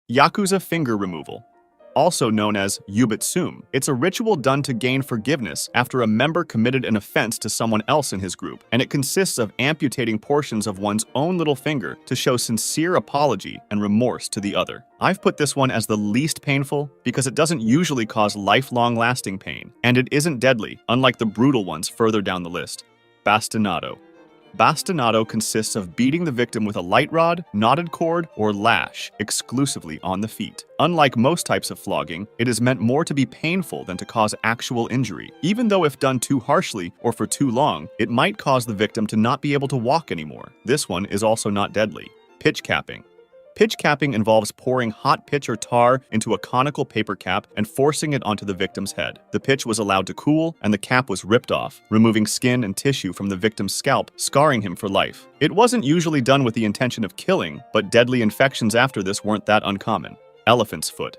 Yakuza finger removal, also known as yubitsum. It's a ritual done to gain forgiveness after a member committed an offense to someone else in his group, and it consists of amputating portions of one's own little finger to show sincere apology and remorse to the other. I've put this one as the least painful because it doesn't usually cause lifelong lasting pain, and it isn't deadly, unlike the brutal ones further down the list. Bastinado. Bastinado consists of beating the victim with a light rod, knotted cord, or lash, exclusively on the feet. Unlike most types of flogging, it is meant more to be painful than to cause actual injury, even though if done too harshly or for too long, it might cause the victim to not be able to walk anymore. This one is also not deadly. Pitch capping. Pitch capping involves pouring hot pitch or tar into a conical paper cap and forcing it onto the victim's head. The pitch was allowed to cool, and the cap was ripped off, removing skin and tissue from the victim's scalp, scarring him for life. It wasn't usually done with the intention of killing, but deadly infections after this weren't that uncommon. Elephant's foot.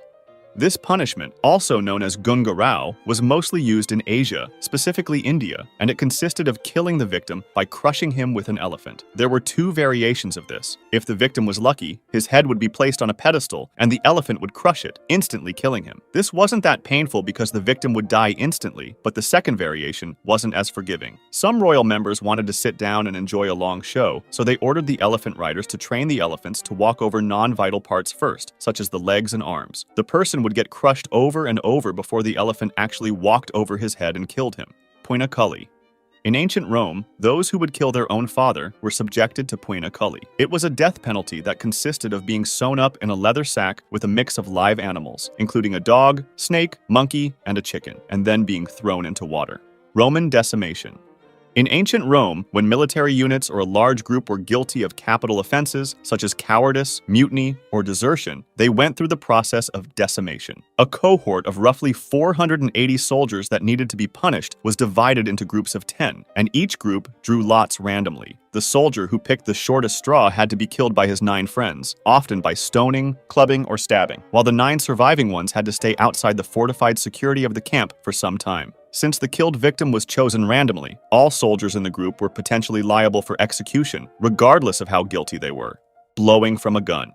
This punishment, also known as gungarao, was mostly used in Asia, specifically India, and it consisted of killing the victim by crushing him with an elephant. There were two variations of this. If the victim was lucky, his head would be placed on a pedestal, and the elephant would crush it, instantly killing him. This wasn't that painful because the victim would die instantly, but the second variation wasn't as forgiving. Some royal members wanted to sit down and enjoy a long show, so they ordered the elephant riders to train the elephants to walk over non-vital parts first, such as the legs and arms. The person would get crushed over and over before the elephant actually walked over his head and killed him. Poina cully. In ancient Rome, those who would kill their own father were subjected to poina cully. It was a death penalty that consisted of being sewn up in a leather sack with a mix of live animals, including a dog, snake, monkey, and a chicken, and then being thrown into water. Roman decimation. In ancient Rome, when military units or a large group were guilty of capital offenses, such as cowardice, mutiny, or desertion, they went through the process of decimation. A cohort of roughly 480 soldiers that needed to be punished was divided into groups of 10, and each group drew lots randomly. The soldier who picked the shortest straw had to be killed by his 9 friends, often by stoning, clubbing, or stabbing, while the 9 surviving ones had to stay outside the fortified security of the camp for some time. Since the killed victim was chosen randomly, all soldiers in the group were potentially liable for execution, regardless of how guilty they were. Blowing from a gun.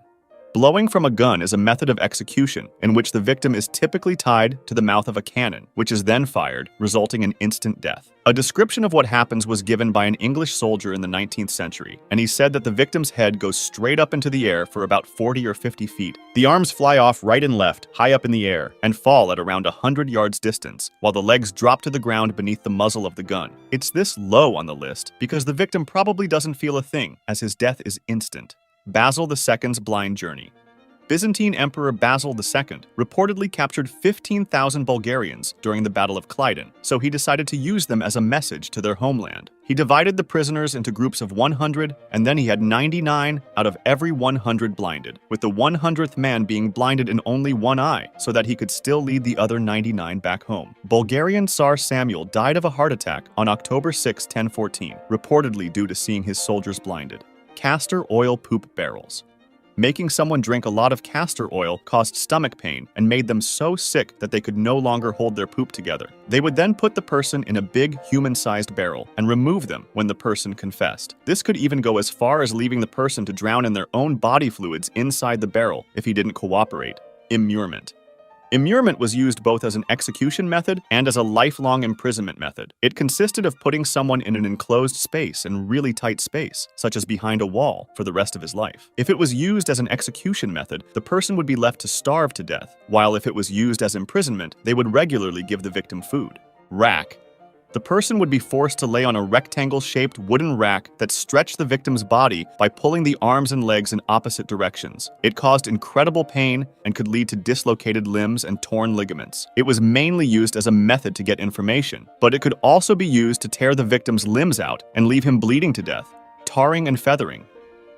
Blowing from a gun is a method of execution in which the victim is typically tied to the mouth of a cannon, which is then fired, resulting in instant death. A description of what happens was given by an English soldier in the 19th century, and he said that the victim's head goes straight up into the air for about 40 or 50 feet. The arms fly off right and left, high up in the air, and fall at around 100 yards distance, while the legs drop to the ground beneath the muzzle of the gun. It's this low on the list because the victim probably doesn't feel a thing, as his death is instant. Basil II's blind journey. Byzantine Emperor Basil II reportedly captured 15,000 Bulgarians during the Battle of Kleiden, so he decided to use them as a message to their homeland. He divided the prisoners into groups of 100, and then he had 99 out of every 100 blinded, with the 100th man being blinded in only one eye, so that he could still lead the other 99 back home. Bulgarian Tsar Samuel died of a heart attack on October 6, 1014, reportedly due to seeing his soldiers blinded. Castor oil poop barrels. Making someone drink a lot of castor oil caused stomach pain and made them so sick that they could no longer hold their poop together. They would then put the person in a big human-sized barrel and remove them when the person confessed. This could even go as far as leaving the person to drown in their own body fluids inside the barrel if he didn't cooperate. Immurement. Immurement was used both as an execution method and as a lifelong imprisonment method. It consisted of putting someone in an enclosed space and really tight space, such as behind a wall, for the rest of his life. If it was used as an execution method, the person would be left to starve to death, while if it was used as imprisonment, they would regularly give the victim food. Rack. The person would be forced to lay on a rectangle-shaped wooden rack that stretched the victim's body by pulling the arms and legs in opposite directions. It caused incredible pain and could lead to dislocated limbs and torn ligaments. It was mainly used as a method to get information, but it could also be used to tear the victim's limbs out and leave him bleeding to death. Tarring and feathering.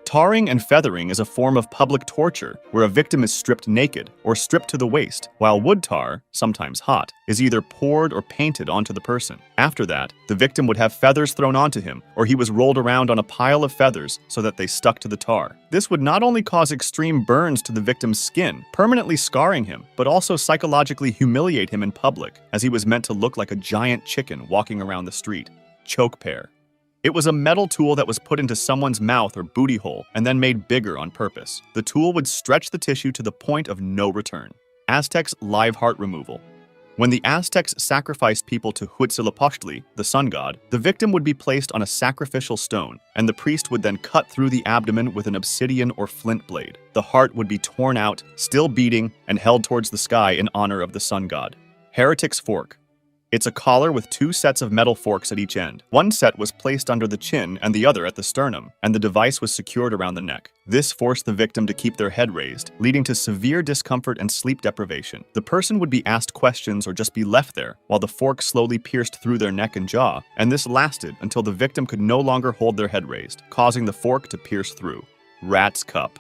Tarring and feathering is a form of public torture where a victim is stripped naked or stripped to the waist, while wood tar, sometimes hot, is either poured or painted onto the person. After that, the victim would have feathers thrown onto him, or he was rolled around on a pile of feathers so that they stuck to the tar. This would not only cause extreme burns to the victim's skin, permanently scarring him, but also psychologically humiliate him in public, as he was meant to look like a giant chicken walking around the street. Choke pear. It was a metal tool that was put into someone's mouth or booty hole and then made bigger on purpose. The tool would stretch the tissue to the point of no return. Aztecs' live heart removal. When the Aztecs sacrificed people to Huitzilopochtli, the sun god, the victim would be placed on a sacrificial stone, and the priest would then cut through the abdomen with an obsidian or flint blade. The heart would be torn out, still beating, and held towards the sky in honor of the sun god. Heretic's fork. It's a collar with 2 sets of metal forks at each end. One set was placed under the chin and the other at the sternum, and the device was secured around the neck. This forced the victim to keep their head raised, leading to severe discomfort and sleep deprivation. The person would be asked questions or just be left there, while the fork slowly pierced through their neck and jaw, and this lasted until the victim could no longer hold their head raised, causing the fork to pierce through. Rat's cup.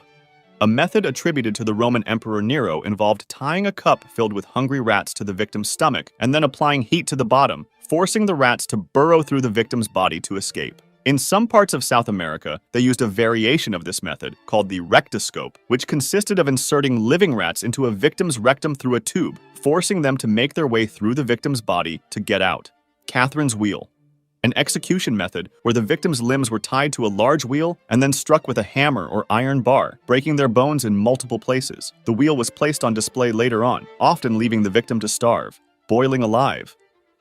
A method attributed to the Roman Emperor Nero involved tying a cup filled with hungry rats to the victim's stomach and then applying heat to the bottom, forcing the rats to burrow through the victim's body to escape. In some parts of South America, they used a variation of this method called the rectoscope, which consisted of inserting living rats into a victim's rectum through a tube, forcing them to make their way through the victim's body to get out. Catherine's wheel. An execution method where the victim's limbs were tied to a large wheel and then struck with a hammer or iron bar, breaking their bones in multiple places. The wheel was placed on display later on, often leaving the victim to starve. Boiling alive.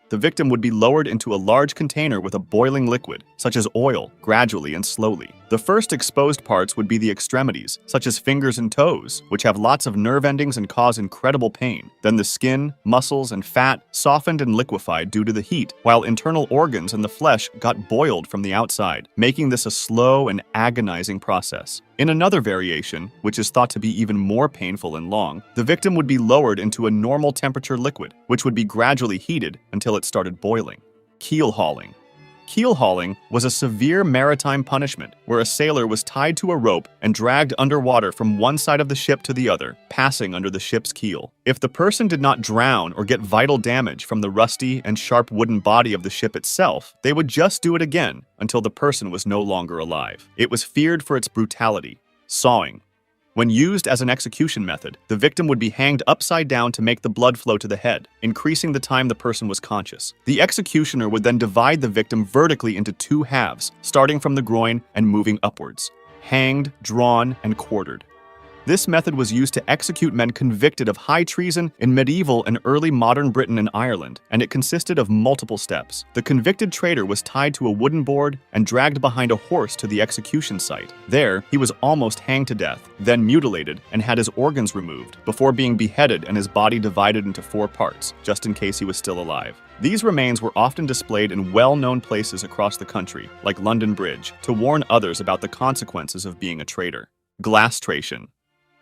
The victim would be lowered into a large container with a boiling liquid, such as oil, gradually and slowly. The first exposed parts would be the extremities, such as fingers and toes, which have lots of nerve endings and cause incredible pain. Then the skin, muscles, and fat softened and liquefied due to the heat, while internal organs and the flesh got boiled from the outside, making this a slow and agonizing process. In another variation, which is thought to be even more painful and long, the victim would be lowered into a normal temperature liquid, which would be gradually heated until it started boiling. Keel hauling. Keel hauling was a severe maritime punishment where a sailor was tied to a rope and dragged underwater from one side of the ship to the other, passing under the ship's keel. If the person did not drown or get vital damage from the rusty and sharp wooden body of the ship itself, they would just do it again until the person was no longer alive. It was feared for its brutality. Sawing. When used as an execution method, the victim would be hanged upside down to make the blood flow to the head, increasing the time the person was conscious. The executioner would then divide the victim vertically into 2 halves, starting from the groin and moving upwards. Hanged, drawn, and quartered. This method was used to execute men convicted of high treason in medieval and early modern Britain and Ireland, and it consisted of multiple steps. The convicted traitor was tied to a wooden board and dragged behind a horse to the execution site. There, he was almost hanged to death, then mutilated and had his organs removed, before being beheaded and his body divided into 4 parts, just in case he was still alive. These remains were often displayed in well-known places across the country, like London Bridge, to warn others about the consequences of being a traitor. Glastration.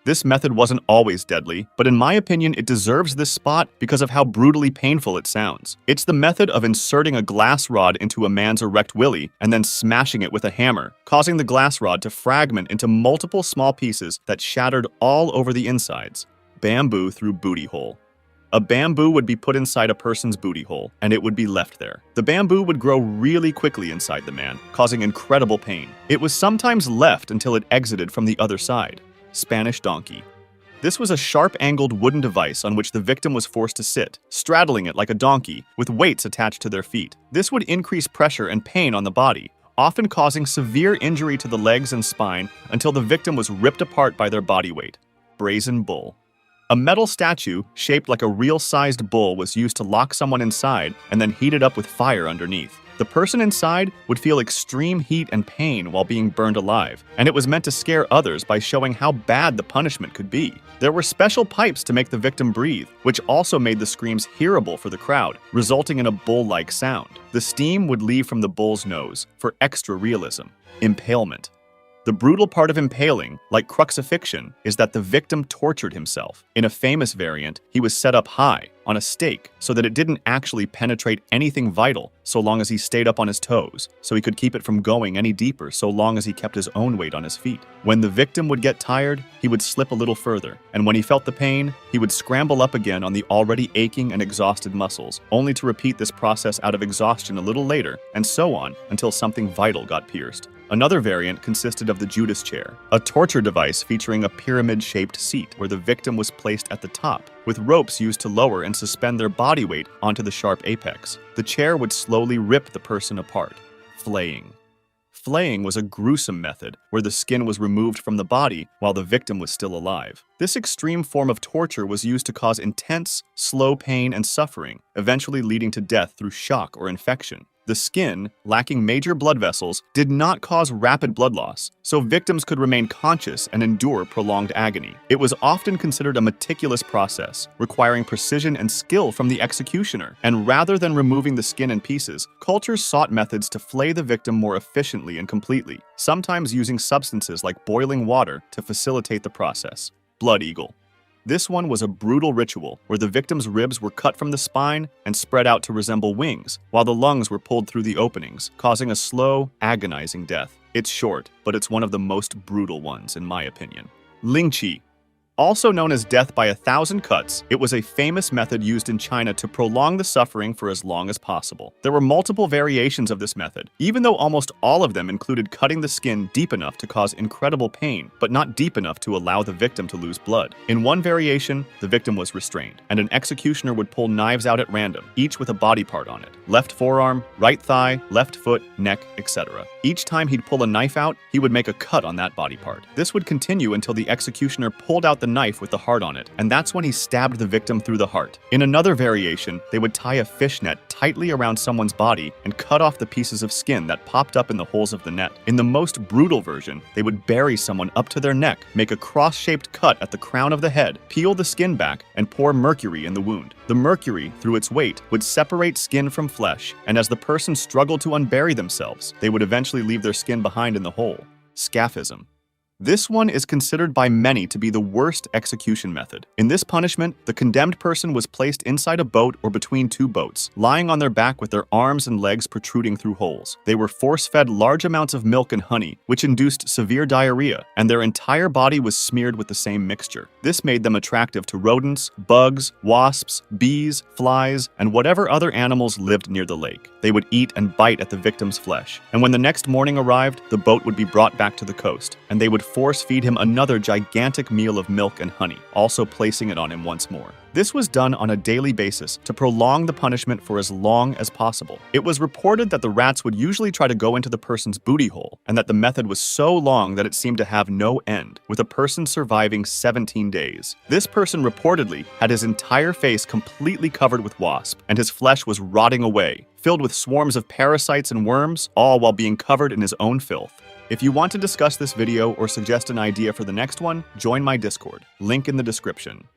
This method wasn't always deadly, but in my opinion it deserves this spot because of how brutally painful it sounds. It's the method of inserting a glass rod into a man's erect willy and then smashing it with a hammer, causing the glass rod to fragment into multiple small pieces that shattered all over the insides. Bamboo through booty hole. A bamboo would be put inside a person's booty hole, and it would be left there. The bamboo would grow really quickly inside the man, causing incredible pain. It was sometimes left until it exited from the other side. Spanish donkey. This was a sharp-angled wooden device on which the victim was forced to sit, straddling it like a donkey, with weights attached to their feet. This would increase pressure and pain on the body, often causing severe injury to the legs and spine until the victim was ripped apart by their body weight. Brazen bull. A metal statue shaped like a real-sized bull was used to lock someone inside and then heated up with fire underneath. The person inside would feel extreme heat and pain while being burned alive, and it was meant to scare others by showing how bad the punishment could be. There were special pipes to make the victim breathe, which also made the screams hearable for the crowd, resulting in a bull-like sound. The steam would leave from the bull's nose for extra realism. Impalement. The brutal part of impaling, like crucifixion, is that the victim tortured himself. In a famous variant, he was set up high, on a stake, so that it didn't actually penetrate anything vital so long as he stayed up on his toes, so he could keep it from going any deeper so long as he kept his own weight on his feet. When the victim would get tired, he would slip a little further, and when he felt the pain, he would scramble up again on the already aching and exhausted muscles, only to repeat this process out of exhaustion a little later, and so on until something vital got pierced. Another variant consisted of the Judas chair, a torture device featuring a pyramid-shaped seat where the victim was placed at the top, with ropes used to lower and suspend their body weight onto the sharp apex. The chair would slowly rip the person apart. Flaying. Flaying was a gruesome method where the skin was removed from the body while the victim was still alive. This extreme form of torture was used to cause intense, slow pain and suffering, eventually leading to death through shock or infection. The skin, lacking major blood vessels, did not cause rapid blood loss, so victims could remain conscious and endure prolonged agony. It was often considered a meticulous process, requiring precision and skill from the executioner. And rather than removing the skin in pieces, cultures sought methods to flay the victim more efficiently and completely, sometimes using substances like boiling water to facilitate the process. Blood eagle. This one was a brutal ritual where the victim's ribs were cut from the spine and spread out to resemble wings, while the lungs were pulled through the openings, causing a slow, agonizing death. It's short, but it's one of the most brutal ones, in my opinion. Lingqi. Also known as death by 1,000 cuts, it was a famous method used in China to prolong the suffering for as long as possible. There were multiple variations of this method, even though almost all of them included cutting the skin deep enough to cause incredible pain, but not deep enough to allow the victim to lose blood. In one variation, the victim was restrained, and an executioner would pull knives out at random, each with a body part on it. Left forearm, right thigh, left foot, neck, etc. Each time he'd pull a knife out, he would make a cut on that body part. This would continue until the executioner pulled out the knife with the heart on it, and that's when he stabbed the victim through the heart. In another variation, they would tie a fishnet tightly around someone's body and cut off the pieces of skin that popped up in the holes of the net. In the most brutal version, they would bury someone up to their neck, make a cross-shaped cut at the crown of the head, peel the skin back, and pour mercury in the wound. The mercury, through its weight, would separate skin from flesh, and as the person struggled to unbury themselves, they would eventually leave their skin behind in the hole. Scaphism. This one is considered by many to be the worst execution method. In this punishment, the condemned person was placed inside a boat or between two boats, lying on their back with their arms and legs protruding through holes. They were force-fed large amounts of milk and honey, which induced severe diarrhea, and their entire body was smeared with the same mixture. This made them attractive to rodents, bugs, wasps, bees, flies, and whatever other animals lived near the lake. They would eat and bite at the victim's flesh, and when the next morning arrived, the boat would be brought back to the coast, and they would force-feed him another gigantic meal of milk and honey, also placing it on him once more. This was done on a daily basis to prolong the punishment for as long as possible. It was reported that the rats would usually try to go into the person's booty hole, and that the method was so long that it seemed to have no end, with a person surviving 17 days. This person reportedly had his entire face completely covered with wasp, and his flesh was rotting away, filled with swarms of parasites and worms, all while being covered in his own filth. If you want to discuss this video or suggest an idea for the next one, join my Discord, link in the description.